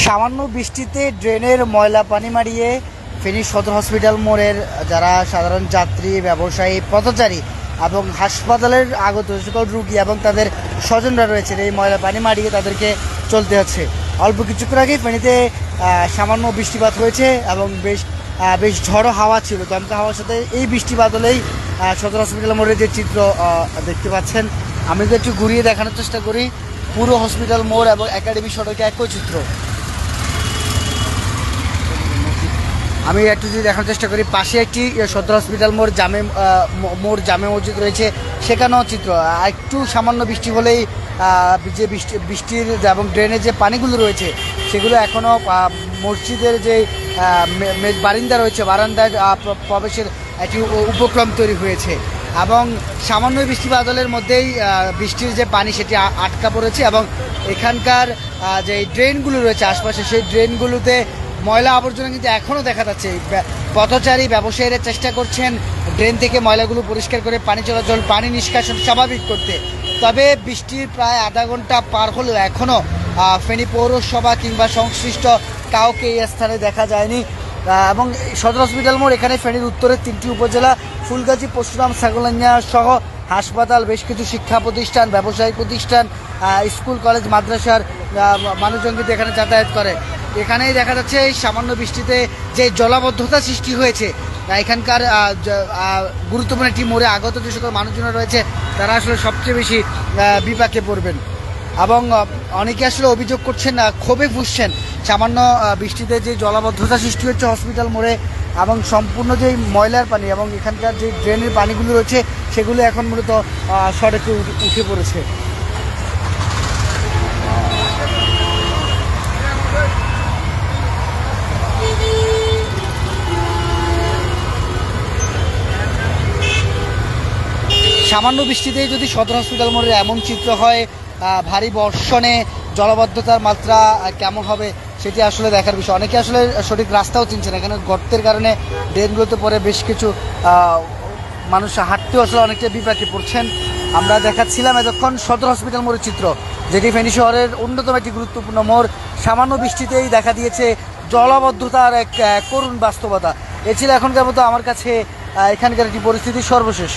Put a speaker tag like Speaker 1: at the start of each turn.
Speaker 1: সামান্য বৃষ্টিতে ড্রেনের ময়লা পানি মারিয়ে ফেনী সদর হসপিটাল মোড়ের যারা সাধারণ যাত্রী, ব্যবসায়ী, পথচারী এবং হাসপাতালের আগত সকল রুগী এবং তাদের স্বজনরা রয়েছেন, এই ময়লা পানি মারিয়ে তাদেরকে চলতে হচ্ছে। অল্প কিছুক্ষণ আগেই ফেনীতে সামান্য বৃষ্টিপাত হয়েছে এবং বেশ ঝড়ো হাওয়া ছিল, দমকা হাওয়ার সাথে এই বৃষ্টিপাতলেই সদর হসপিটাল মোড়ের যে চিত্র দেখতে পাচ্ছেন, আমি যদি একটু ঘুরিয়ে দেখানোর চেষ্টা করি, পুরো হসপিটাল মোড় এবং একাডেমি সড়কে একই চিত্র। আমি একটু যদি দেখার চেষ্টা করি, পাশে একটি সদর হসপিটাল মোড় জামে মসজিদ রয়েছে, সেখানেও চিত্র। একটু সামান্য বৃষ্টি হলেই যে বৃষ্টির এবং ড্রেনের যে পানিগুলো রয়েছে সেগুলো এখনও মসজিদের যে বারান্দা রয়েছে, বারান্দায় প্রবেশের একটি উপক্রম তৈরি হয়েছে এবং সামান্য বৃষ্টি বাদলের মধ্যেই বৃষ্টির যে পানি সেটি আটকা পড়েছে এবং এখানকার যে ড্রেনগুলো রয়েছে আশপাশে, সেই ড্রেনগুলোতে ময়লা আবর্জনা কিন্তু এখনও দেখা যাচ্ছে। পথচারী, ব্যবসায়ীরা চেষ্টা করছেন ড্রেন থেকে ময়লাগুলো পরিষ্কার করে পানি চলাচল, পানি নিষ্কাশন স্বাভাবিক করতে। তবে বৃষ্টির প্রায় আধা ঘন্টা পার হলেও এখনও ফেনী পৌরসভা কিংবা সংশ্লিষ্ট কাউকে এই স্থানে দেখা যায়নি। এবং সদর হসপিটাল মোড় এখানে ফেনীর উত্তরের 3টি উপজেলা ফুলগাজী, পরশুরাম, ছাগলনাইয়া সহ হাসপাতাল, বেশ কিছু শিক্ষা প্রতিষ্ঠান, ব্যবসায়িক প্রতিষ্ঠান, স্কুল, কলেজ, মাদ্রাসার মানুষজন কিন্তু এখানে যাতায়াত করে। এখানেই দেখা যাচ্ছে এই সামান্য বৃষ্টিতে যে জলাবদ্ধতা সৃষ্টি হয়েছে, এখানকার গুরুত্বপূর্ণ একটি মোড়ে আগত যে সকল মানুষজন রয়েছে তারা আসলে সবচেয়ে বেশি বিপাকে পড়বেন এবং অনেকে আসলে অভিযোগ করছেন, ক্ষোভে ফুঁসছেন সামান্য বৃষ্টিতে যে জলাবদ্ধতা সৃষ্টি হচ্ছে হসপিটাল মোড়ে এবং সম্পূর্ণ যে ময়লার পানি এবং এখানকার যে ড্রেনের পানিগুলো রয়েছে সেগুলো এখন মূলত সড়কে উঠে পড়েছে। সামান্য বৃষ্টিতেই যদি সদর হসপিটাল মোড়ের এমন চিত্র হয়, ভারী বর্ষণে জলাবদ্ধতার মাত্রা কেমন হবে সেটি আসলে দেখার বিষয়। অনেকে আসলে সঠিক রাস্তাও চিনছেন, এখানে গর্তের কারণে ড্রেনগুলোতে পরে বেশ কিছু মানুষ হাঁটতেও আসলে অনেকটা বিপাকে পড়ছেন। আমরা দেখাচ্ছিলাম এতক্ষণ সদর হসপিটাল মোড়ের চিত্র, যেটি ফেনী শহরের অন্যতম একটি গুরুত্বপূর্ণ মোড়। সামান্য বৃষ্টিতেই দেখা দিয়েছে জলাবদ্ধতার এক করুণ বাস্তবতা। এ ছিল এখনকার মতো আমার কাছে এখানকার একটি পরিস্থিতি সর্বশেষ।